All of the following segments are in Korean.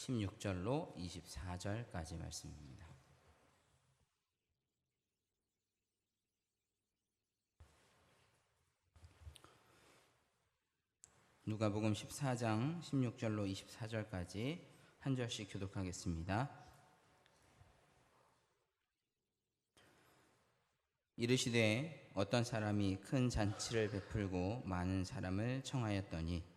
16절로 24절까지 말씀입니다. 누가복음 14장 16절로 24절까지 한 절씩 교독하겠습니다. 이르시되 어떤 사람이 큰 잔치를 베풀고 많은 사람을 청하였더니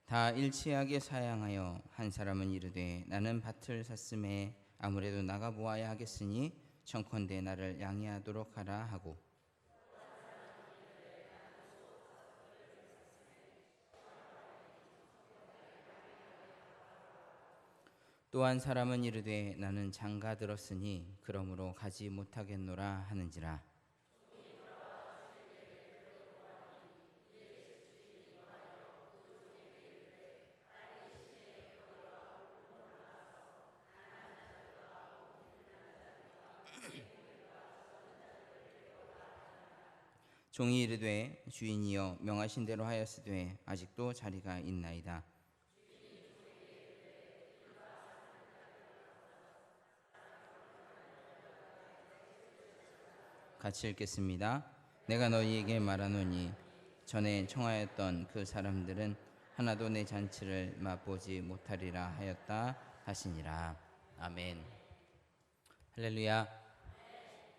다 일치하게 사양하여 한 사람은 이르되 나는 밭을 샀음에 아무래도 나가 보아야 하겠으니 청컨대 나를 양해하도록 하라 하고 또 한 사람은 이르되 나는 장가 들었으니 그러므로 가지 못하겠노라 하는지라. 종이 이르되 주인이여 명하신 대로 하였으되 아직도 자리가 있나이다. 같이 읽겠습니다. 내가 너희에게 말하노니 전에 청하였던 그 사람들은 하나도 내 잔치를 맛보지 못하리라 하였다 하시니라. 아멘. 할렐루야.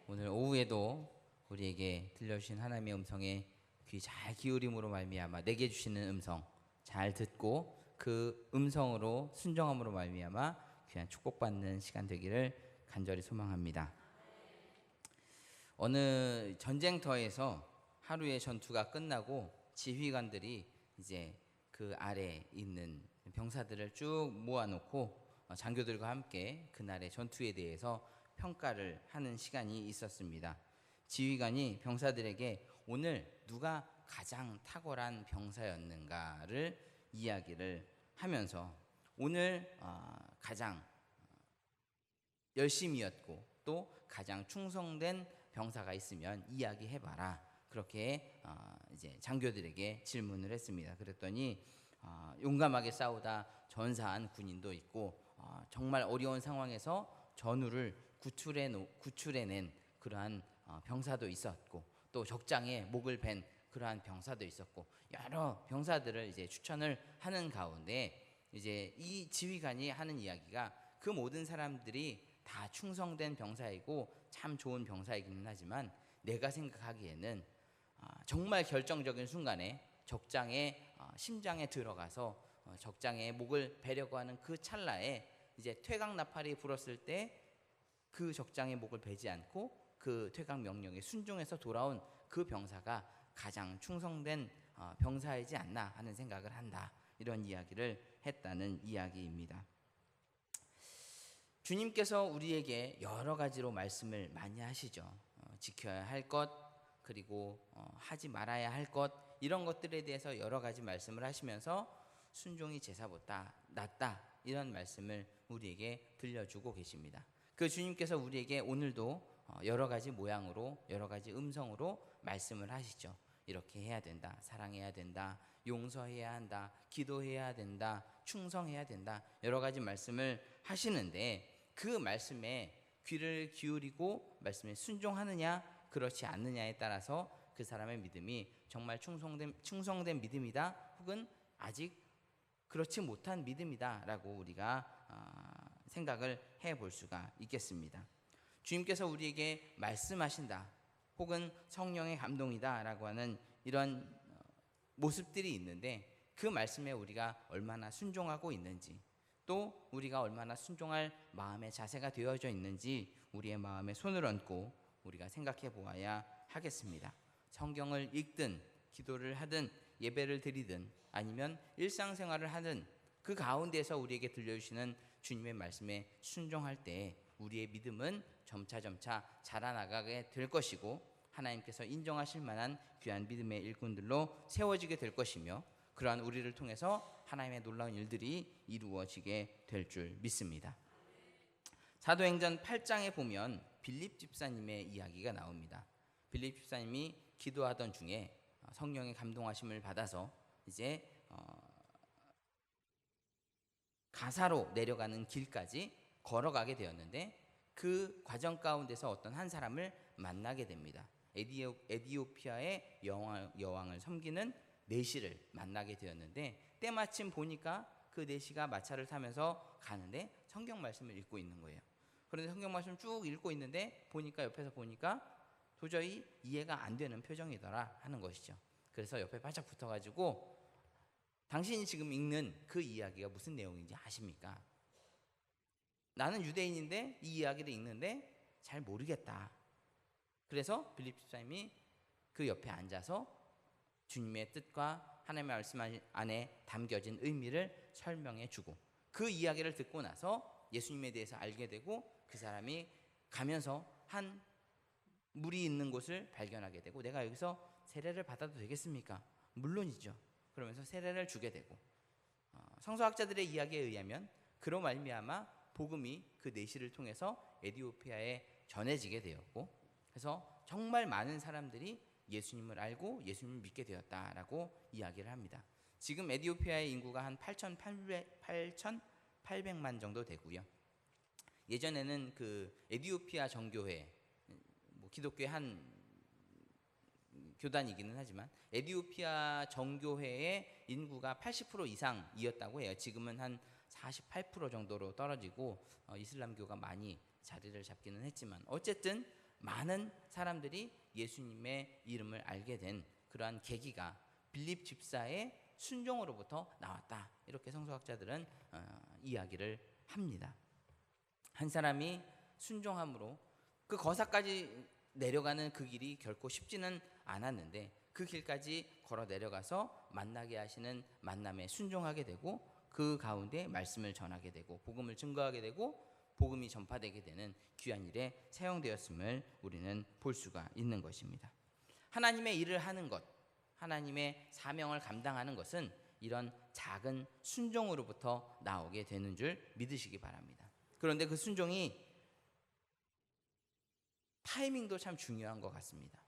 오늘 오후에도 우리에게 들려주신 하나님의 음성에 귀 잘 기울임으로 말미암아 내게 주시는 음성 잘 듣고 그 음성으로 순종함으로 말미암아 귀한 축복받는 시간 되기를 간절히 소망합니다. 어느 전쟁터에서 하루의 전투가 끝나고 지휘관들이 이제 그 아래에 있는 병사들을 쭉 모아놓고 장교들과 함께 그날의 전투에 대해서 평가를 하는 시간이 있었습니다. 지휘관이 병사들에게 오늘 누가 가장 탁월한 병사였는가를 이야기를 하면서 오늘 가장 열심이었고 또 가장 충성된 병사가 있으면 이야기해봐라. 그렇게 이제 장교들에게 질문을 했습니다. 그랬더니 용감하게 싸우다 전사한 군인도 있고 정말 어려운 상황에서 전우를 구출해낸 그러한 병사도 있었고 또 적장에 목을 벤 그러한 병사도 있었고 여러 병사들을 이제 추천을 하는 가운데 이제 이 지휘관이 하는 이야기가 그 모든 사람들이 다 충성된 병사이고 참 좋은 병사이기는 하지만 내가 생각하기에는 정말 결정적인 순간에 적장의 심장에 들어가서 적장의 목을 베려고 하는 그 찰나에 이제 퇴각 나팔이 불었을 때 그 적장의 목을 베지 않고 그 퇴각 명령에 순종해서 돌아온 그 병사가 가장 충성된 병사이지 않나 하는 생각을 한다. 이런 이야기를 했다는 이야기입니다. 주님께서 우리에게 여러 가지로 말씀을 많이 하시죠. 지켜야 할 것, 그리고 하지 말아야 할 것, 이런 것들에 대해서 여러 가지 말씀을 하시면서 순종이 제사보다 낫다 이런 말씀을 우리에게 들려주고 계십니다. 그 주님께서 우리에게 오늘도 여러 가지 모양으로 여러 가지 음성으로 말씀을 하시죠. 이렇게 해야 된다, 사랑해야 된다, 용서해야 한다, 기도해야 된다, 충성해야 된다, 여러 가지 말씀을 하시는데 그 말씀에 귀를 기울이고 말씀에 순종하느냐 그렇지 않느냐에 따라서 그 사람의 믿음이 정말 충성된 믿음이다 혹은 아직 그렇지 못한 믿음이다 라고 우리가 생각을 해볼 수가 있겠습니다. 주님께서 우리에게 말씀하신다 혹은 성령의 감동이다 라고 하는 이런 모습들이 있는데 그 말씀에 우리가 얼마나 순종하고 있는지 또 우리가 얼마나 순종할 마음의 자세가 되어져 있는지 우리의 마음에 손을 얹고 우리가 생각해 보아야 하겠습니다. 성경을 읽든 기도를 하든 예배를 드리든 아니면 일상생활을 하든 그 가운데서 우리에게 들려주시는 주님의 말씀에 순종할 때 우리의 믿음은 점차 자라나가게 될 것이고 하나님께서 인정하실 만한 귀한 믿음의 일꾼들로 세워지게 될 것이며 그러한 우리를 통해서 하나님의 놀라운 일들이 이루어지게 될 줄 믿습니다. 사도행전 8장에 보면 빌립 집사님의 이야기가 나옵니다. 빌립 집사님이 기도하던 중에 성령의 감동하심을 받아서 이제 가사로 내려가는 길까지 걸어가게 되었는데, 그 과정 가운데서 어떤 한 사람을 만나게 됩니다. 에디오피아의 여왕을 섬기는 내시를 만나게 되었는데, 때마침 보니까 그 내시가 마차를 타면서 가는데 성경 말씀을 읽고 있는 거예요. 그런데 성경 말씀을 쭉 읽고 있는데 옆에서 보니까 도저히 이해가 안 되는 표정이더라 하는 것이죠. 그래서 옆에 바짝 붙어가지고, 당신이 지금 읽는 그 이야기가 무슨 내용인지 아십니까? 나는 유대인인데 이 이야기를 읽는데 잘 모르겠다. 그래서 빌립 집사님이 그 옆에 앉아서 주님의 뜻과 하나님의 말씀 안에 담겨진 의미를 설명해 주고, 그 이야기를 듣고 나서 예수님에 대해서 알게 되고, 그 사람이 가면서 한 물이 있는 곳을 발견하게 되고, 내가 여기서 세례를 받아도 되겠습니까? 물론이죠. 그러면서 세례를 주게 되고, 성서학자들의 이야기에 의하면 그로 말미암아 복음이 그 내시를 통해서 에디오피아에 전해지게 되었고, 그래서 정말 많은 사람들이 예수님을 알고 예수님을 믿게 되었다라고 이야기를 합니다. 지금 에디오피아의 인구가 한 8,800만 정도 되고요. 예전에는 그 에디오피아 정교회, 기독교의 한 교단이기는 하지만 에디오피아 정교회의 인구가 80% 이상이었다고 해요. 지금은 한 48% 정도로 떨어지고 이슬람교가 많이 자리를 잡기는 했지만, 어쨌든 많은 사람들이 예수님의 이름을 알게 된 그러한 계기가 빌립 집사의 순종으로부터 나왔다, 이렇게 성서학자들은 이야기를 합니다. 한 사람이 순종함으로 그 거사까지 내려가는 그 길이 결코 쉽지는 않았는데, 그 길까지 걸어 내려가서 만나게 하시는 만남에 순종하게 되고, 그 가운데 말씀을 전하게 되고 복음을 증거하게 되고 복음이 전파되게 되는 귀한 일에 사용되었음을 우리는 볼 수가 있는 것입니다. 하나님의 일을 하는 것, 하나님의 사명을 감당하는 것은 이런 작은 순종으로부터 나오게 되는 줄 믿으시기 바랍니다. 그런데 그 순종이 타이밍도 참 중요한 것 같습니다.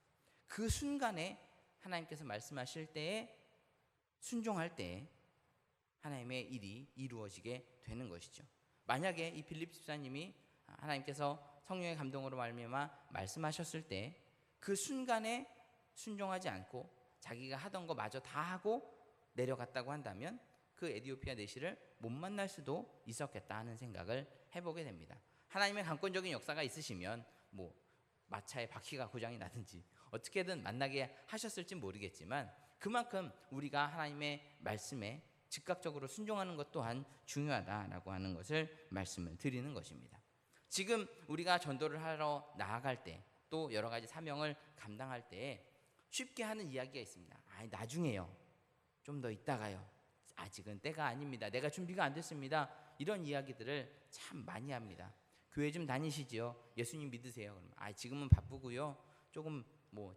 그 순간에 하나님께서 말씀하실 때에 순종할 때에 하나님의 일이 이루어지게 되는 것이죠. 만약에 이 빌립 집사님이 하나님께서 성령의 감동으로 말미암아 말씀하셨을 때 그 순간에 순종하지 않고 자기가 하던 거 마저 다 하고 내려갔다고 한다면 그 에디오피아 내시를 못 만날 수도 있었겠다 하는 생각을 해보게 됩니다. 하나님의 강권적인 역사가 있으시면 마차에 바퀴가 고장이 나든지 어떻게든 만나게 하셨을지 모르겠지만, 그만큼 우리가 하나님의 말씀에 즉각적으로 순종하는 것 또한 중요하다라고 하는 것을 말씀을 드리는 것입니다. 지금 우리가 전도를 하러 나아갈 때, 또 여러 가지 사명을 감당할 때 쉽게 하는 이야기가 있습니다. 나중에요, 좀 더 있다가요, 아직은 때가 아닙니다, 내가 준비가 안 됐습니다, 이런 이야기들을 참 많이 합니다. 교회 좀 다니시지요, 예수님 믿으세요, 그러면 지금은 바쁘고요, 조금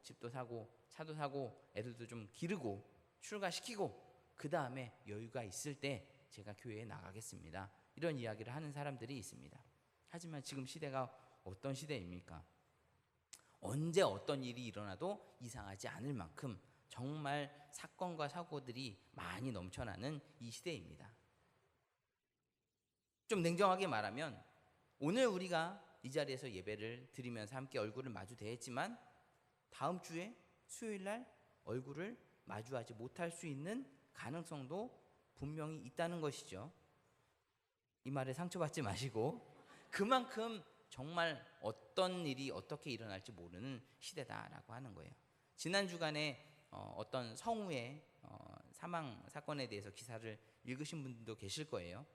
집도 사고 차도 사고 애들도 좀 기르고 출가시키고 그 다음에 여유가 있을 때 제가 교회에 나가겠습니다, 이런 이야기를 하는 사람들이 있습니다. 하지만 지금 시대가 어떤 시대입니까? 언제 어떤 일이 일어나도 이상하지 않을 만큼 정말 사건과 사고들이 많이 넘쳐나는 이 시대입니다. 좀 냉정하게 말하면 오늘 우리가 이 자리에서 예배를 드리면서 함께 얼굴을 마주 대했지만 다음 주에 수요일 날 얼굴을 마주하지 못할 수 있는 가능성도 분명히 있다는 것이죠. 이 말에 상처받지 마시고, 그만큼 정말 어떤 일이 어떻게 일어날지 모르는 시대다라고 하는 거예요. 지난 주간에 어떤 성우의 사망 사건에 대해서 기사를 읽으신 분도 계실 거예요.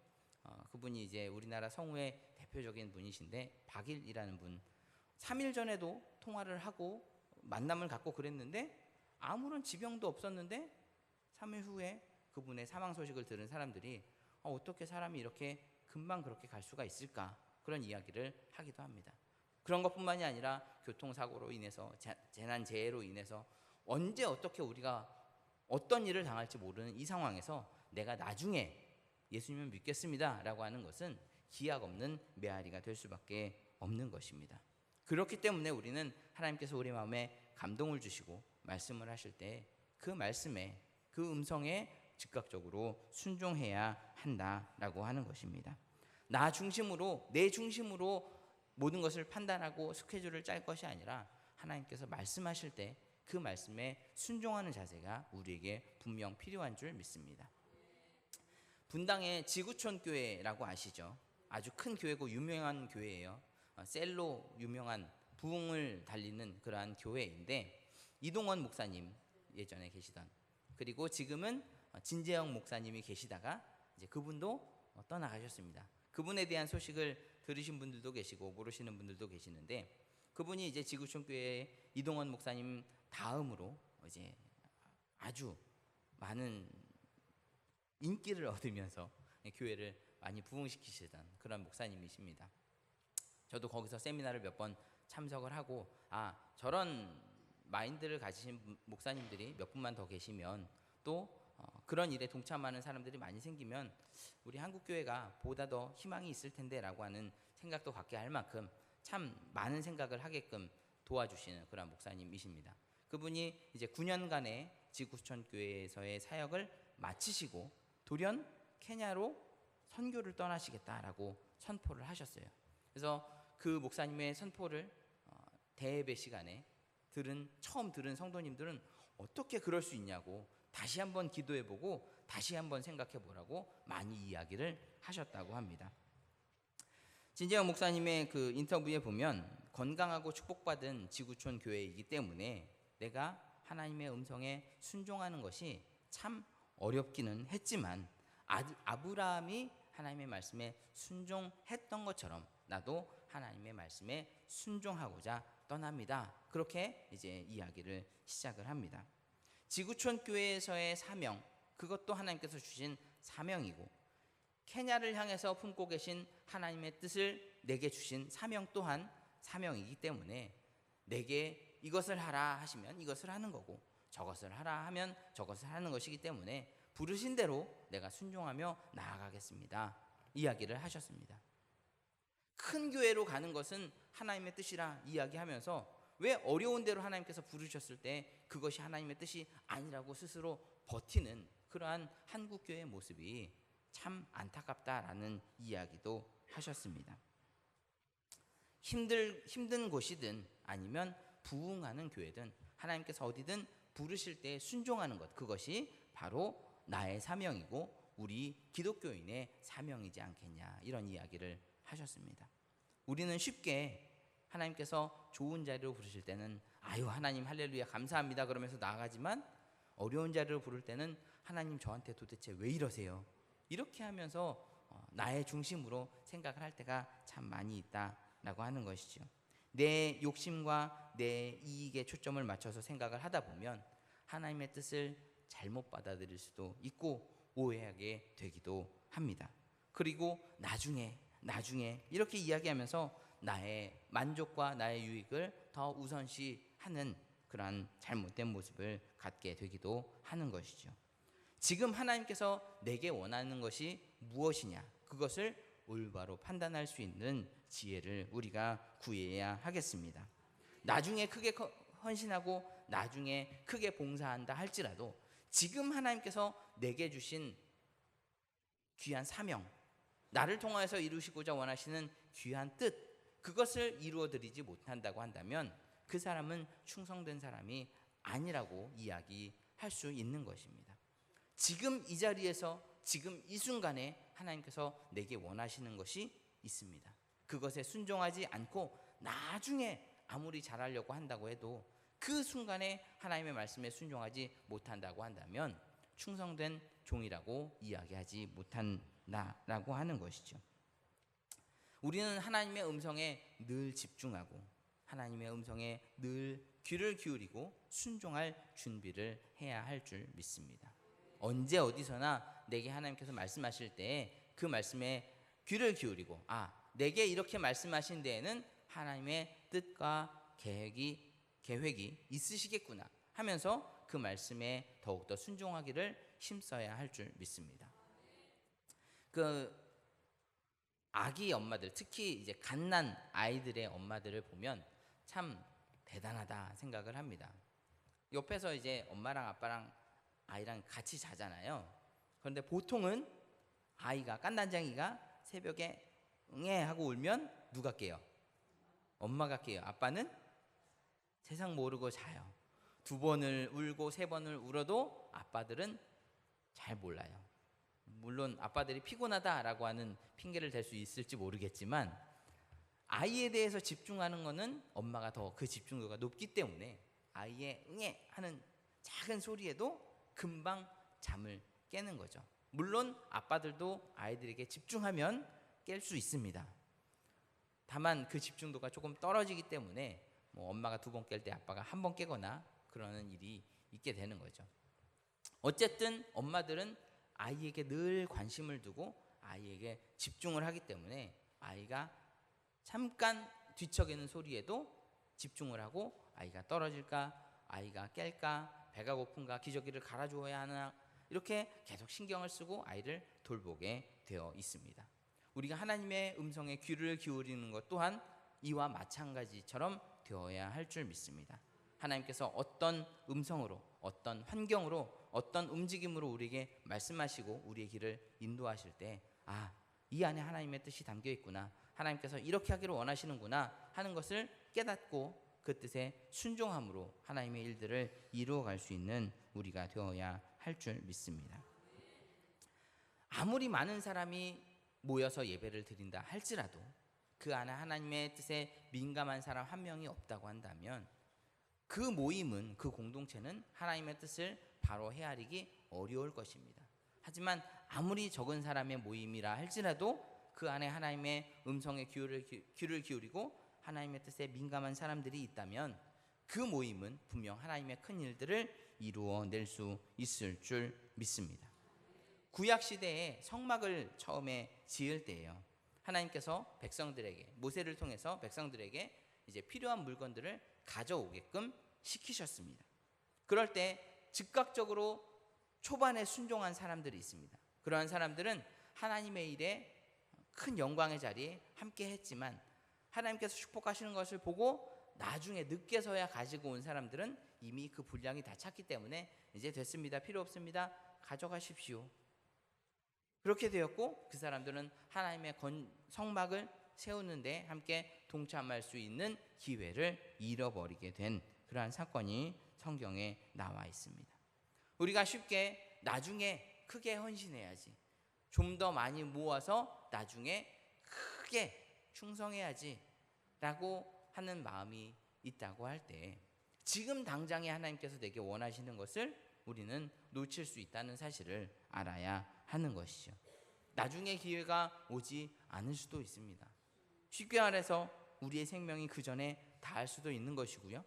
그분이 이제 우리나라 성우의 대표적인 분이신데, 박일이라는 분, 3일 전에도 통화를 하고 만남을 갖고 그랬는데 아무런 지병도 없었는데 3일 후에 그분의 사망 소식을 들은 사람들이 어떻게 사람이 이렇게 금방 그렇게 갈 수가 있을까, 그런 이야기를 하기도 합니다. 그런 것뿐만이 아니라 교통사고로 인해서, 재난재해로 인해서 언제 어떻게 우리가 어떤 일을 당할지 모르는 이 상황에서 내가 나중에 예수님을 믿겠습니다 라고 하는 것은 기약 없는 메아리가 될 수밖에 없는 것입니다. 그렇기 때문에 우리는 하나님께서 우리 마음에 감동을 주시고 말씀을 하실 때 그 말씀에, 그 음성에 즉각적으로 순종해야 한다라고 하는 것입니다. 나 중심으로, 내 중심으로 모든 것을 판단하고 스케줄을 짤 것이 아니라 하나님께서 말씀하실 때 그 말씀에 순종하는 자세가 우리에게 분명 필요한 줄 믿습니다. 분당의 지구촌 교회라고 아시죠? 아주 큰 교회고 유명한 교회예요. 셀로 유명한 부흥을 달리는 그러한 교회인데, 이동원 목사님 예전에 계시던, 그리고 지금은 진재영 목사님이 계시다가 이제 그분도 떠나가셨습니다. 그분에 대한 소식을 들으신 분들도 계시고 모르시는 분들도 계시는데, 그분이 이제 지구촌 교회 이동원 목사님 다음으로 이제 아주 많은 인기를 얻으면서 교회를 많이 부흥시키시던 그런 목사님이십니다. 저도 거기서 세미나를 몇 번 참석을 하고, 저런 마인드를 가지신 목사님들이 몇 분만 더 계시면, 또 그런 일에 동참하는 사람들이 많이 생기면 우리 한국교회가 보다 더 희망이 있을 텐데 라고 하는 생각도 갖게 할 만큼 참 많은 생각을 하게끔 도와주시는 그런 목사님이십니다. 그분이 이제 9년간의 지구촌 교회에서의 사역을 마치시고 돌연 케냐로 선교를 떠나시겠다라고 선포를 하셨어요. 그래서 그 목사님의 선포를 대예배 시간에 처음 들은 성도님들은 어떻게 그럴 수 있냐고 다시 한번 기도해보고 다시 한번 생각해보라고 많이 이야기를 하셨다고 합니다. 진재영 목사님의 그 인터뷰에 보면, 건강하고 축복받은 지구촌 교회이기 때문에 내가 하나님의 음성에 순종하는 것이 참 어렵기는 했지만 아브라함이 하나님의 말씀에 순종했던 것처럼 나도 하나님의 말씀에 순종하고자 떠납니다. 그렇게 이제 이야기를 시작을 합니다. 지구촌 교회에서의 사명, 그것도 하나님께서 주신 사명이고, 케냐를 향해서 품고 계신 하나님의 뜻을 내게 주신 사명 또한 사명이기 때문에 내게 이것을 하라 하시면 이것을 하는 거고, 저것을 하라 하면 저것을 하는 것이기 때문에 부르신 대로 내가 순종하며 나아가겠습니다. 이야기를 하셨습니다. 큰 교회로 가는 것은 하나님의 뜻이라 이야기하면서 왜 어려운 대로 하나님께서 부르셨을 때 그것이 하나님의 뜻이 아니라고 스스로 버티는 그러한 한국교회의 모습이 참 안타깝다라는 이야기도 하셨습니다. 힘든 곳이든 아니면 부흥하는 교회든 하나님께서 어디든 부르실 때 순종하는 것, 그것이 바로 나의 사명이고 우리 기독교인의 사명이지 않겠냐, 이런 이야기를 하셨습니다. 우리는 쉽게 하나님께서 좋은 자리로 부르실 때는 아유 하나님 할렐루야 감사합니다 그러면서 나아가지만, 어려운 자리로 부를 때는 하나님 저한테 도대체 왜 이러세요, 이렇게 하면서 나의 중심으로 생각을 할 때가 참 많이 있다라고 하는 것이죠. 내 욕심과 내 이익에 초점을 맞춰서 생각을 하다 보면 하나님의 뜻을 잘못 받아들일 수도 있고 오해하게 되기도 합니다. 그리고 나중에 이렇게 이야기하면서 나의 만족과 나의 유익을 더 우선시하는 그러한 잘못된 모습을 갖게 되기도 하는 것이죠. 지금 하나님께서 내게 원하는 것이 무엇이냐, 그것을 올바로 판단할 수 있는 지혜를 우리가 구해야 하겠습니다. 나중에 크게 헌신하고 나중에 크게 봉사한다 할지라도 지금 하나님께서 내게 주신 귀한 사명, 나를 통하여서 이루시고자 원하시는 귀한 뜻, 그것을 이루어드리지 못한다고 한다면 그 사람은 충성된 사람이 아니라고 이야기할 수 있는 것입니다. 지금 이 자리에서 지금 이 순간에 하나님께서 내게 원하시는 것이 있습니다. 그것에 순종하지 않고 나중에 아무리 잘하려고 한다고 해도 그 순간에 하나님의 말씀에 순종하지 못한다고 한다면 충성된 종이라고 이야기하지 못한다라고 하는 것이죠. 우리는 하나님의 음성에 늘 집중하고 하나님의 음성에 늘 귀를 기울이고 순종할 준비를 해야 할 줄 믿습니다. 언제 어디서나 내게 하나님께서 말씀하실 때 그 말씀에 귀를 기울이고 내게 이렇게 말씀하신 데에는 하나님의 뜻과 계획이 있으시겠구나 하면서 그 말씀에 더욱더 순종하기를 힘써야 할 줄 믿습니다. 그 아기 엄마들, 특히 이제 갓난 아이들의 엄마들을 보면 참 대단하다 생각을 합니다. 옆에서 이제 엄마랑 아빠랑 아이랑 같이 자잖아요. 그런데 보통은 아이가 깐난장이가 새벽에 응애 하고 울면 누가 깨요? 엄마가 깨요. 아빠는 세상 모르고 자요. 2번을 울고 3번을 울어도 아빠들은 잘 몰라요. 물론 아빠들이 피곤하다라고 하는 핑계를 댈 수 있을지 모르겠지만 아이에 대해서 집중하는 거는 엄마가 더 그 집중도가 높기 때문에 아이의 응애 하는 작은 소리에도 금방 잠을 깨는 거죠. 물론 아빠들도 아이들에게 집중하면 깰 수 있습니다. 다만 그 집중도가 조금 떨어지기 때문에 뭐 엄마가 2번 깰 때 아빠가 1번 깨거나 그러는 일이 있게 되는 거죠. 어쨌든 엄마들은 아이에게 늘 관심을 두고 아이에게 집중을 하기 때문에 아이가 잠깐 뒤척이는 소리에도 집중을 하고 아이가 떨어질까, 아이가 깰까, 배가 고픈가, 기저귀를 갈아줘야 하나 이렇게 계속 신경을 쓰고 아이를 돌보게 되어 있습니다. 우리가 하나님의 음성에 귀를 기울이는 것 또한 이와 마찬가지처럼 되어야 할 줄 믿습니다. 하나님께서 어떤 음성으로, 어떤 환경으로, 어떤 움직임으로 우리에게 말씀하시고 우리의 길을 인도하실 때 이 안에 하나님의 뜻이 담겨 있구나, 하나님께서 이렇게 하기를 원하시는구나 하는 것을 깨닫고 그 뜻에 순종함으로 하나님의 일들을 이루어갈 수 있는 우리가 되어야 할 줄 믿습니다. 아무리 많은 사람이 모여서 예배를 드린다 할지라도 그 안에 하나님의 뜻에 민감한 사람 한 명이 없다고 한다면 그 모임은, 그 공동체는 하나님의 뜻을 바로 헤아리기 어려울 것입니다. 하지만 아무리 적은 사람의 모임이라 할지라도 그 안에 하나님의 음성에 귀를 기울이고 하나님의 뜻에 민감한 사람들이 있다면 그 모임은 분명 하나님의 큰 일들을 이루어낼 수 있을 줄 믿습니다. 구약 시대에 성막을 처음에 지을 때예요. 하나님께서 백성들에게, 모세를 통해서 백성들에게 이제 필요한 물건들을 가져오게끔 시키셨습니다. 그럴 때 즉각적으로 초반에 순종한 사람들이 있습니다. 그러한 사람들은 하나님의 일에 큰 영광의 자리에 함께 했지만 하나님께서 축복하시는 것을 보고 나중에 늦게서야 가지고 온 사람들은 이미 그 분량이 다 찼기 때문에 이제 됐습니다, 필요 없습니다, 가져가십시오. 그렇게 되었고 그 사람들은 하나님의 성막을 세우는데 함께 동참할 수 있는 기회를 잃어버리게 된 그러한 사건이 성경에 나와 있습니다. 우리가 쉽게 나중에 크게 헌신해야지, 좀 더 많이 모아서 나중에 크게 충성해야지 라고 하는 마음이 있다고 할 때 지금 당장에 하나님께서 내게 원하시는 것을 우리는 놓칠 수 있다는 사실을 알아야 하는 것이죠. 나중에 기회가 오지 않을 수도 있습니다. 쉽게 말해서 우리의 생명이 그 전에 다할 수도 있는 것이고요.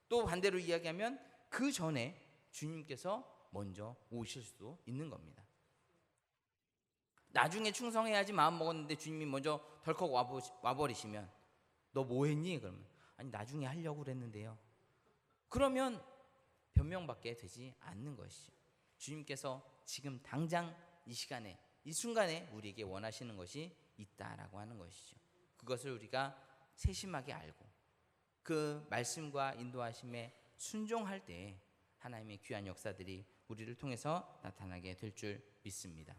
또 반대로 이야기하면 그 전에 주님께서 먼저 오실 수도 있는 겁니다. 나중에 충성해야지 마음 먹었는데 주님이 먼저 덜컥 와버리시면 너 뭐 했니? 그러면 아니 나중에 하려고 그랬는데요. 그러면 변명밖에 되지 않는 것이죠. 주님께서 지금 당장 이 시간에, 이 순간에 우리에게 원하시는 것이 있다라고 하는 것이죠. 그것을 우리가 세심하게 알고 그 말씀과 인도하심에 순종할 때 하나님의 귀한 역사들이 우리를 통해서 나타나게 될 줄 믿습니다.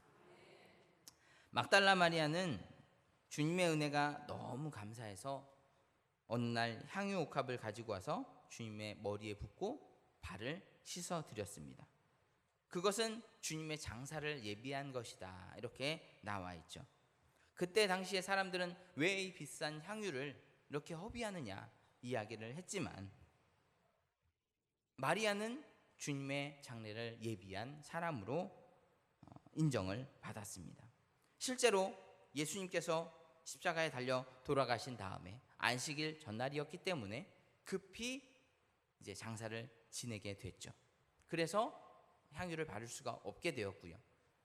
막달라 마리아는 주님의 은혜가 너무 감사해서 어느 날 향유 옥합을 가지고 와서 주님의 머리에 붓고 발을 씻어 드렸습니다. 그것은 주님의 장사를 예비한 것이다 이렇게 나와 있죠. 그때 당시에 사람들은 왜 이 비싼 향유를 이렇게 허비하느냐 이야기를 했지만 마리아는 주님의 장례를 예비한 사람으로 인정을 받았습니다. 실제로 예수님께서 십자가에 달려 돌아가신 다음에 안식일 전날이었기 때문에 급히 이제 장사를 지내게 됐죠. 그래서 향유를 바를 수가 없게 되었고요.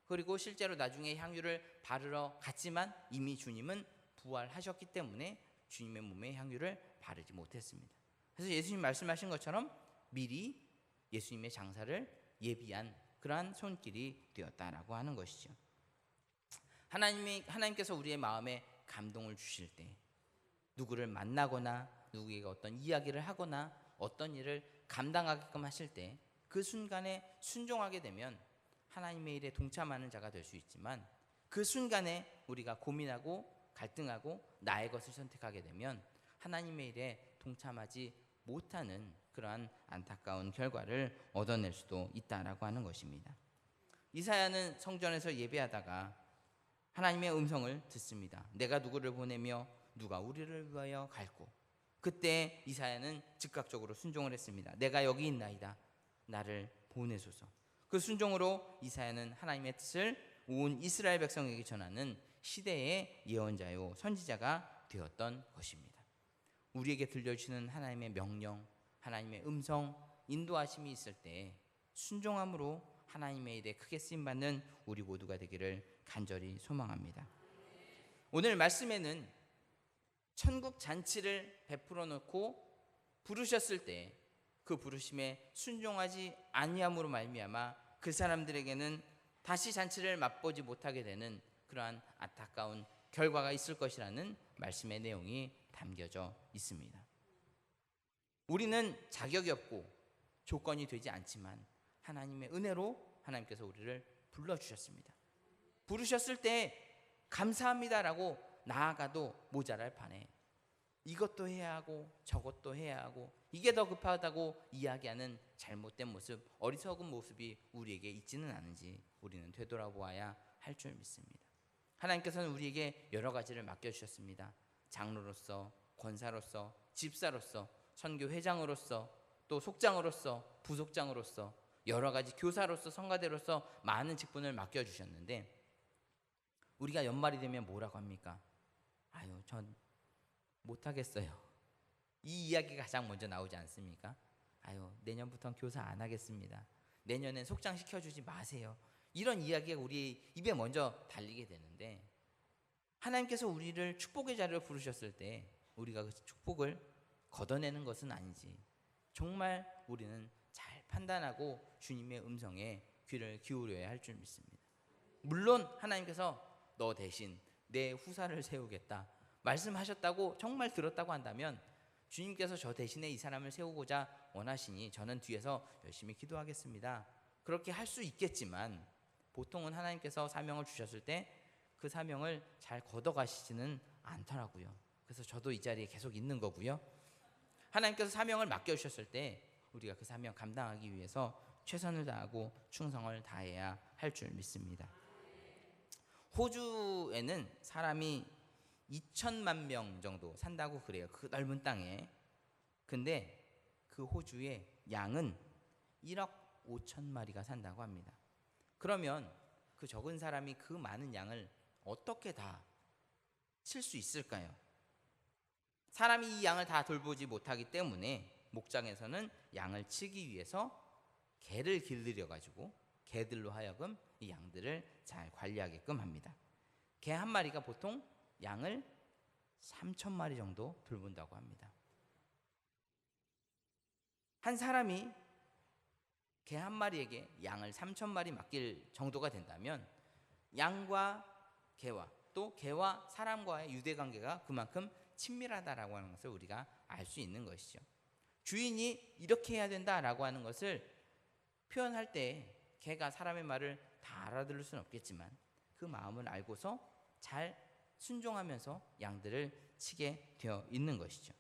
그리고 실제로 나중에 향유를 바르러 갔지만 이미 주님은 부활하셨기 때문에 주님의 몸에 향유를 바르지 못했습니다. 그래서 예수님 말씀하신 것처럼 미리 예수님의 장사를 예비한 그러한 손길이 되었다라고 하는 것이죠. 하나님께서 우리의 마음에 감동을 주실 때 누구를 만나거나 누구에게 어떤 이야기를 하거나 어떤 일을 감당하게끔 하실 때 그 순간에 순종하게 되면 하나님의 일에 동참하는 자가 될 수 있지만, 그 순간에 우리가 고민하고 갈등하고 나의 것을 선택하게 되면 하나님의 일에 동참하지 못하는 그러한 안타까운 결과를 얻어낼 수도 있다라고 하는 것입니다. 이사야는 성전에서 예배하다가 하나님의 음성을 듣습니다. 내가 누구를 보내며 누가 우리를 위하여 갈고. 그때 이사야는 즉각적으로 순종을 했습니다. 내가 여기 있나이다, 나를 보내소서. 그 순종으로 이사야는 하나님의 뜻을 온 이스라엘 백성에게 전하는 시대의 예언자요 선지자가 되었던 것입니다. 우리에게 들려주시는 하나님의 명령, 하나님의 음성, 인도하심이 있을 때 순종함으로 하나님의 일에 크게 쓰임받는 우리 모두가 되기를 간절히 소망합니다. 오늘 말씀에는 천국 잔치를 베풀어 놓고 부르셨을 때 그 부르심에 순종하지 아니함으로 말미암아 그 사람들에게는 다시 잔치를 맛보지 못하게 되는 그러한 안타까운 결과가 있을 것이라는 말씀의 내용이 담겨져 있습니다. 우리는 자격이 없고 조건이 되지 않지만 하나님의 은혜로 하나님께서 우리를 불러주셨습니다. 부르셨을 때 감사합니다라고 나아가도 모자랄 판에 이것도 해야 하고 저것도 해야 하고 이게 더 급하다고 이야기하는 잘못된 모습, 어리석은 모습이 우리에게 있지는 않은지 우리는 되돌아보아야 할 줄 믿습니다. 하나님께서는 우리에게 여러 가지를 맡겨주셨습니다. 장로로서, 권사로서, 집사로서, 선교회장으로서, 또 속장으로서, 부속장으로서, 여러 가지 교사로서, 성가대로서 많은 직분을 맡겨주셨는데 우리가 연말이 되면 뭐라고 합니까? 아유, 전 못하겠어요. 이 이야기가 가장 먼저 나오지 않습니까? 아유, 내년부터는 교사 안 하겠습니다. 내년엔 속장 시켜주지 마세요. 이런 이야기가 우리 입에 먼저 달리게 되는데, 하나님께서 우리를 축복의 자리로 부르셨을 때 우리가 그 축복을 걷어내는 것은 아니지, 정말 우리는 잘 판단하고 주님의 음성에 귀를 기울여야 할 줄 믿습니다. 물론 하나님께서 너 대신 내 후사를 세우겠다 말씀하셨다고 정말 들었다고 한다면 주님께서 저 대신에 이 사람을 세우고자 원하시니 저는 뒤에서 열심히 기도하겠습니다, 그렇게 할 수 있겠지만 보통은 하나님께서 사명을 주셨을 때 그 사명을 잘 걷어가시지는 않더라고요. 그래서 저도 이 자리에 계속 있는 거고요. 하나님께서 사명을 맡겨주셨을 때 우리가 그 사명 감당하기 위해서 최선을 다하고 충성을 다해야 할 줄 믿습니다. 호주에는 사람이 2천만 명 정도 산다고 그래요. 그 넓은 땅에. 근데 그 호주에 양은 1억 5천 마리가 산다고 합니다. 그러면 그 적은 사람이 그 많은 양을 어떻게 다 칠 수 있을까요? 사람이 이 양을 다 돌보지 못하기 때문에 목장에서는 양을 치기 위해서 개를 길들여 가지고 개들로 하여금 이 양들을 잘 관리하게끔 합니다. 개 한 마리가 보통 양을 3천 마리 정도 돌본다고 합니다. 한 사람이 개 한 마리에게 양을 3천 마리 맡길 정도가 된다면 양과 개와 또 개와 사람과의 유대관계가 그만큼 친밀하다라고 하는 것을 우리가 알 수 있는 것이죠. 주인이 이렇게 해야 된다라고 하는 것을 표현할 때 개가 사람의 말을 다 알아들을 수는 없겠지만 그 마음을 알고서 잘 순종하면서 양들을 치게 되어 있는 것이죠.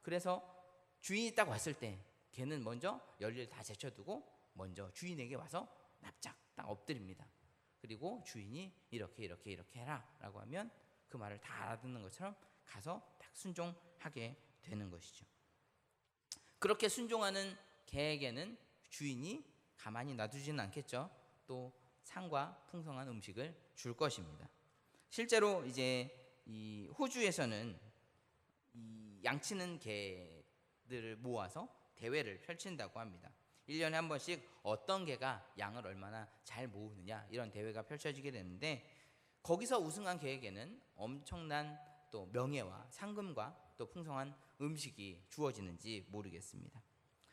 그래서 주인이 딱 왔을 때 개는 먼저 열일 다 제쳐두고 먼저 주인에게 와서 납작 딱 엎드립니다. 그리고 주인이 이렇게 해라 라고 하면 그 말을 다 알아듣는 것처럼 가서 딱 순종하게 되는 것이죠. 그렇게 순종하는 개에게는 주인이 가만히 놔두지는 않겠죠. 또 상과 풍성한 음식을 줄 것입니다. 실제로 이제 이 호주에서는 이 양치는 개들을 모아서 대회를 펼친다고 합니다. 1년에 한 번씩 어떤 개가 양을 얼마나 잘 모으느냐 이런 대회가 펼쳐지게 되는데, 거기서 우승한 개에게는 엄청난 또 명예와 상금과 또 풍성한 음식이 주어지는지 모르겠습니다.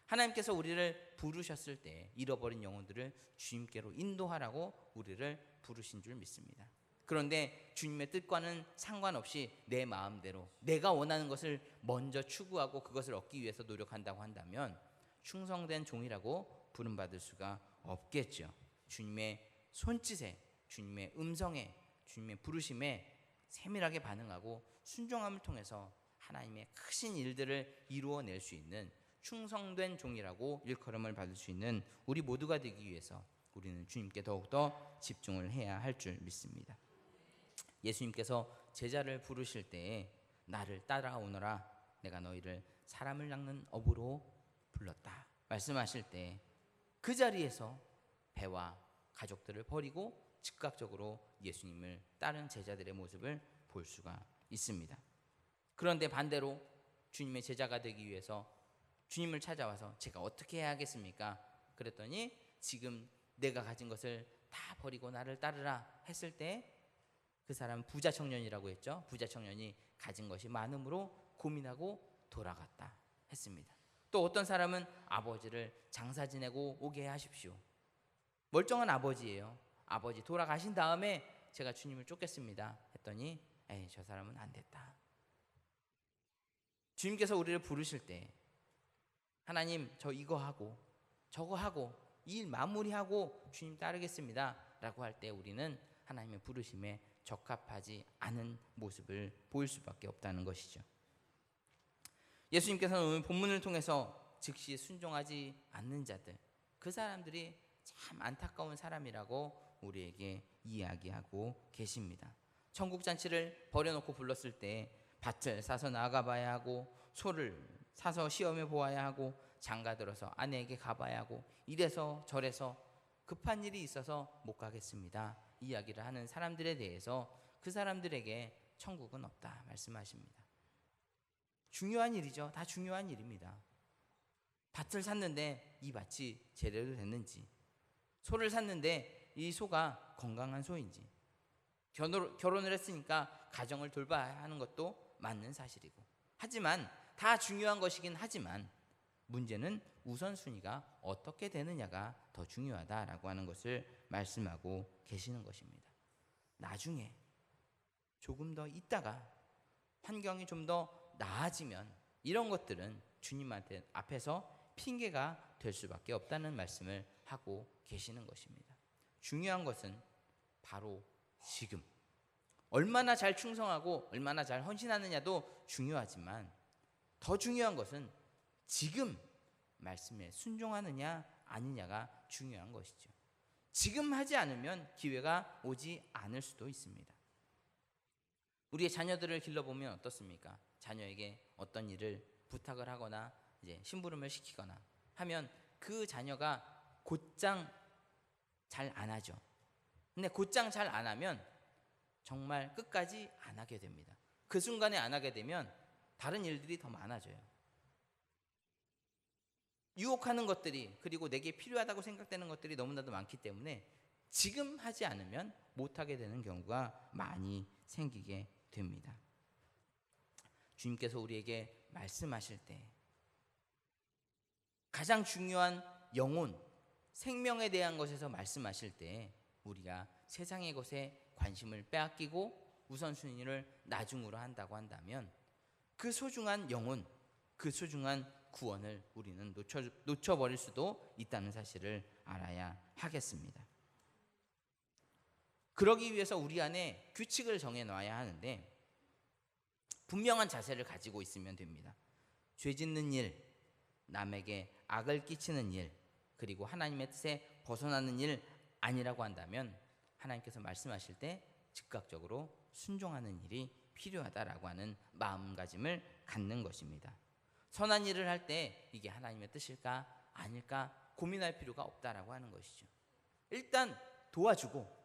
하나님께서 우리를 부르셨을 때 잃어버린 영혼들을 주님께로 인도하라고 우리를 부르신 줄 믿습니다. 그런데 주님의 뜻과는 상관없이 내 마음대로 내가 원하는 것을 먼저 추구하고 그것을 얻기 위해서 노력한다고 한다면 충성된 종이라고 부름받을 수가 없겠죠. 주님의 손짓에, 주님의 음성에, 주님의 부르심에 세밀하게 반응하고 순종함을 통해서 하나님의 크신 일들을 이루어낼 수 있는 충성된 종이라고 일컬음을 받을 수 있는 우리 모두가 되기 위해서 우리는 주님께 더욱더 집중을 해야 할 줄 믿습니다. 예수님께서 제자를 부르실 때에 나를 따라오너라 내가 너희를 사람을 낚는 업으로 불렀다 말씀하실 때 그 자리에서 배와 가족들을 버리고 즉각적으로 예수님을 따른 제자들의 모습을 볼 수가 있습니다. 그런데 반대로 주님의 제자가 되기 위해서 주님을 찾아와서 제가 어떻게 해야 하겠습니까? 그랬더니 지금 내가 가진 것을 다 버리고 나를 따르라 했을 때 그 사람은 부자 청년이라고 했죠. 부자 청년이 가진 것이 많음으로 고민하고 돌아갔다 했습니다. 또 어떤 사람은 아버지를 장사 지내고 오게 하십시오. 멀쩡한 아버지예요. 아버지 돌아가신 다음에 제가 주님을 쫓겠습니다 했더니 에이 저 사람은 안 됐다. 주님께서 우리를 부르실 때 하나님 저 이거 하고 저거 하고 일 마무리하고 주님 따르겠습니다 라고 할 때 우리는 하나님의 부르심에 적합하지 않은 모습을 보일 수밖에 없다는 것이죠. 예수님께서는 오늘 본문을 통해서 즉시 순종하지 않는 자들, 그 사람들이 참 안타까운 사람이라고 우리에게 이야기하고 계십니다. 천국잔치를 버려놓고 불렀을 때 밭을 사서 나가봐야 하고 소를 사서 시험해 보아야 하고 장가 들어서 아내에게 가봐야 하고 이래서 저래서 급한 일이 있어서 못 가겠습니다 이야기를 하는 사람들에 대해서 그 사람들에게 천국은 없다 말씀하십니다. 중요한 일이죠. 다 중요한 일입니다. 밭을 샀는데 이 밭이 제대로 됐는지, 소를 샀는데 이 소가 건강한 소인지, 결혼을 했으니까 가정을 돌봐야 하는 것도 맞는 사실이고, 하지만 다 중요한 것이긴 하지만 문제는 우선순위가 어떻게 되느냐가 더 중요하다라고 하는 것을 말씀하고 계시는 것입니다. 나중에 조금 더 있다가 환경이 좀 더 나아지면 이런 것들은 주님한테 앞에서 핑계가 될 수밖에 없다는 말씀을 하고 계시는 것입니다. 중요한 것은 바로 지금 얼마나 잘 충성하고 얼마나 잘 헌신하느냐도 중요하지만 더 중요한 것은 지금 말씀에 순종하느냐 아니냐가 중요한 것이죠. 지금 하지 않으면 기회가 오지 않을 수도 있습니다. 우리의 자녀들을 길러보면 어떻습니까? 자녀에게 어떤 일을 부탁을 하거나 이제 심부름을 시키거나 하면 그 자녀가 곧장 잘 안 하죠. 근데 곧장 잘 안 하면 정말 끝까지 안 하게 됩니다. 그 순간에 안 하게 되면 다른 일들이 더 많아져요. 유혹하는 것들이 그리고 내게 필요하다고 생각되는 것들이 너무나도 많기 때문에 지금 하지 않으면 못하게 되는 경우가 많이 생기게 됩니다. 주님께서 우리에게 말씀하실 때 가장 중요한 영혼, 생명에 대한 것에서 말씀하실 때 우리가 세상의 것에 관심을 빼앗기고 우선순위를 나중으로 한다고 한다면 그 소중한 영혼, 그 소중한 구원을 우리는 놓쳐버릴 수도 있다는 사실을 알아야 하겠습니다. 그러기 위해서 우리 안에 규칙을 정해놔야 하는데 분명한 자세를 가지고 있으면 됩니다. 죄 짓는 일, 남에게 악을 끼치는 일, 그리고 하나님의 뜻에 벗어나는 일 아니라고 한다면 하나님께서 말씀하실 때 즉각적으로 순종하는 일이 필요하다라고 하는 마음가짐을 갖는 것입니다. 선한 일을 할 때 이게 하나님의 뜻일까 아닐까 고민할 필요가 없다라고 하는 것이죠. 일단 도와주고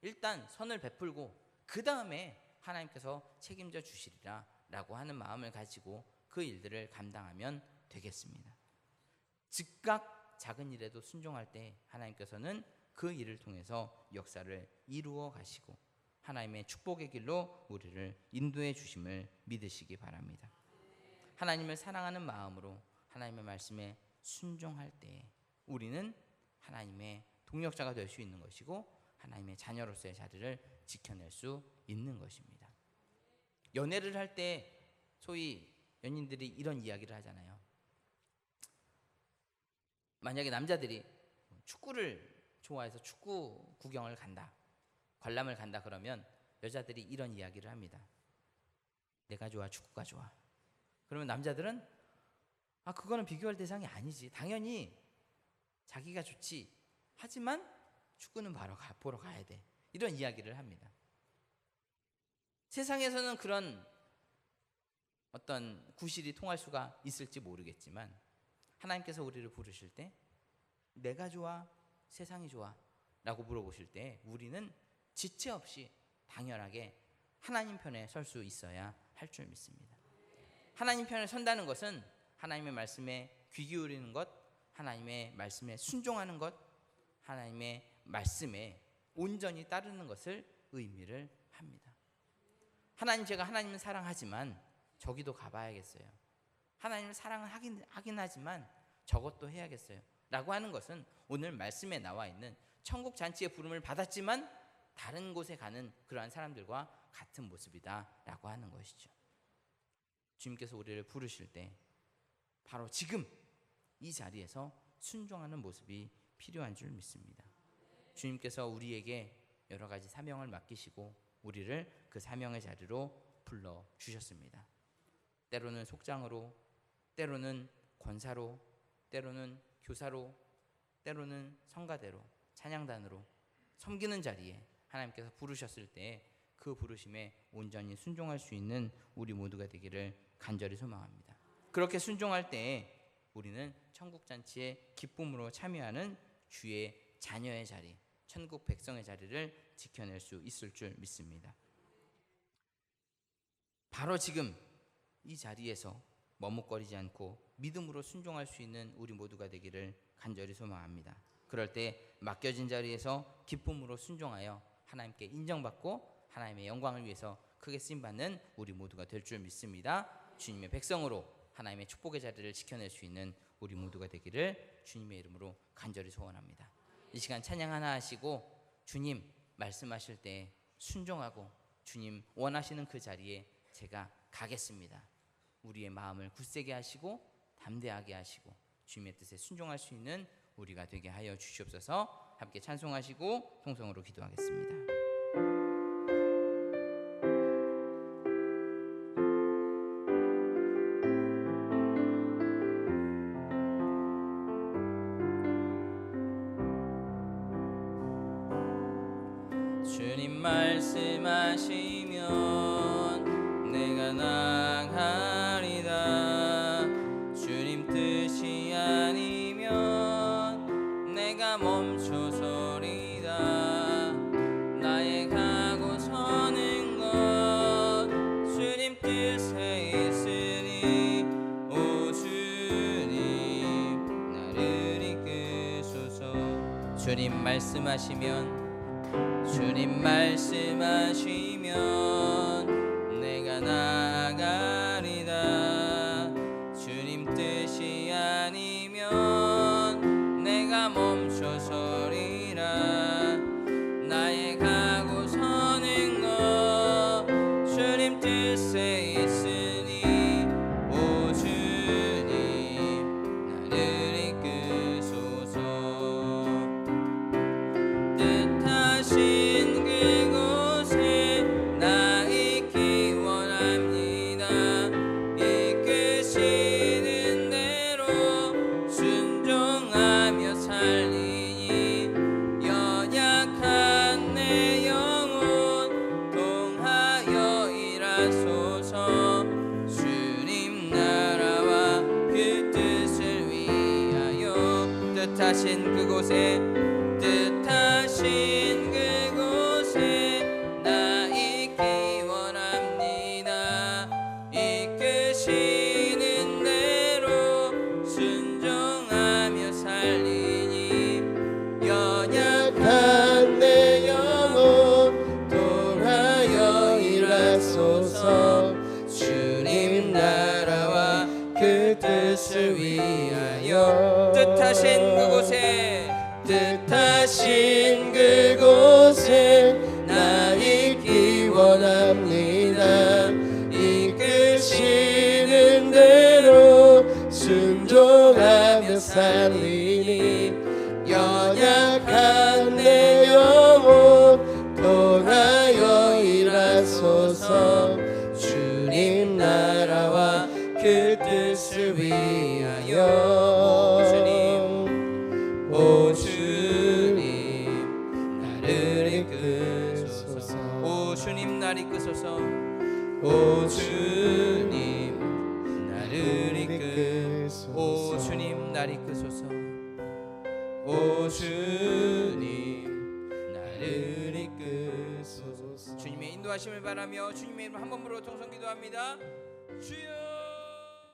일단 선을 베풀고 그 다음에 하나님께서 책임져 주시리라 라고 하는 마음을 가지고 그 일들을 감당하면 되겠습니다. 즉각 작은 일에도 순종할 때 하나님께서는 그 일을 통해서 역사를 이루어 가시고 하나님의 축복의 길로 우리를 인도해 주심을 믿으시기 바랍니다. 하나님을 사랑하는 마음으로 하나님의 말씀에 순종할 때 우리는 하나님의 동력자가 될 수 있는 것이고 하나님의 자녀로서의 자리를 지켜낼 수 있는 것입니다. 연애를 할 때 소위 연인들이 이런 이야기를 하잖아요. 만약에 남자들이 축구를 좋아해서 축구 구경을 간다, 관람을 간다 그러면 여자들이 이런 이야기를 합니다. 내가 좋아, 축구가 좋아. 그러면 남자들은 그거는 비교할 대상이 아니지. 당연히 자기가 좋지. 하지만 축구는 보러 가야 돼. 이런 이야기를 합니다. 세상에서는 그런 어떤 구실이 통할 수가 있을지 모르겠지만 하나님께서 우리를 부르실 때 내가 좋아, 세상이 좋아 라고 물어보실 때 우리는 지체 없이 당연하게 하나님 편에 설 수 있어야 할 줄 믿습니다. 하나님 편에 선다는 것은 하나님의 말씀에 귀 기울이는 것, 하나님의 말씀에 순종하는 것, 하나님의 말씀에 온전히 따르는 것을 의미를 합니다. 제가 하나님을 사랑하지만 저기도 가봐야겠어요. 하나님을 사랑하긴 하지만 저것도 해야겠어요 라고 하는 것은 오늘 말씀에 나와 있는 천국 잔치의 부름을 받았지만 다른 곳에 가는 그러한 사람들과 같은 모습이다 라고 하는 것이죠. 주님께서 우리를 부르실 때 바로 지금 이 자리에서 순종하는 모습이 필요한 줄 믿습니다. 주님께서 우리에게 여러 가지 사명을 맡기시고 우리를 그 사명의 자리로 불러주셨습니다. 때로는 속장으로, 때로는 권사로, 때로는 교사로, 때로는 성가대로, 찬양단으로 섬기는 자리에 하나님께서 부르셨을 때 그 부르심에 온전히 순종할 수 있는 우리 모두가 되기를 간절히 소망합니다. 그렇게 순종할 때 우리는 천국잔치에 기쁨으로 참여하는 주의 자녀의 자리, 천국 백성의 자리를 지켜낼 수 있을 줄 믿습니다. 바로 지금 이 자리에서 머뭇거리지 않고 믿음으로 순종할 수 있는 우리 모두가 되기를 간절히 소망합니다. 그럴 때 맡겨진 자리에서 기쁨으로 순종하여 하나님께 인정받고 하나님의 영광을 위해서 크게 쓰임받는 우리 모두가 될 줄 믿습니다. 주님의 백성으로 하나님의 축복의 자리를 지켜낼 수 있는 우리 모두가 되기를 주님의 이름으로 간절히 소원합니다. 이 시간 찬양 하나 하시고 주님 말씀하실 때 순종하고 주님 원하시는 그 자리에 제가 가겠습니다. 우리의 마음을 굳세게 하시고 담대하게 하시고 주님의 뜻에 순종할 수 있는 우리가 되게 하여 주시옵소서. 함께 찬송하시고 통성으로 기도하겠습니다. 주님 말씀하시면 내가 나가리다. 주님 뜻이 아니면 내가 멈춰서리다. 나의 가고 서는 것 주님 뜻에 있으니 오 주님 나를 이끄소서. 주님 말씀하시면 내가 나아가리다. 주님 뜻이 아니면 내가 멈춰서리라. 나의 가고 서는 것 주님 뜻에 있으니 오 주님 나를 이끄소서. 뜻하신 그곳에 나 있기 원합니다. 이끄시는 대로 순종하며 살리니 연약한 내 영혼 통하여 일하소서. 주님 나라와 그 뜻을 위하여 뜻하신 그곳에 나 있기 원합니다. 이끄시는 대로 순종하며 살리니 연약한 내 영혼 통하여 일하소서. 주님 나라와 그 뜻을 위하여 뜻하신 그곳에 나 원합니다. 이끄시는 대로 순종하며 살리니 연약한 내 영혼 통하여 일하소서. 주님 나라와 그 뜻을 위하여. 오 주님 나를 이끄소서. 오 주님 날 이끄소서. 오 주님 나를 이끄소서. 오 주님 날 이끄소서. 오 주님 나를 이끄소서. 주님의 인도하심을 바라며 주님의 이름 한 번으로 통성 기도합니다. 주여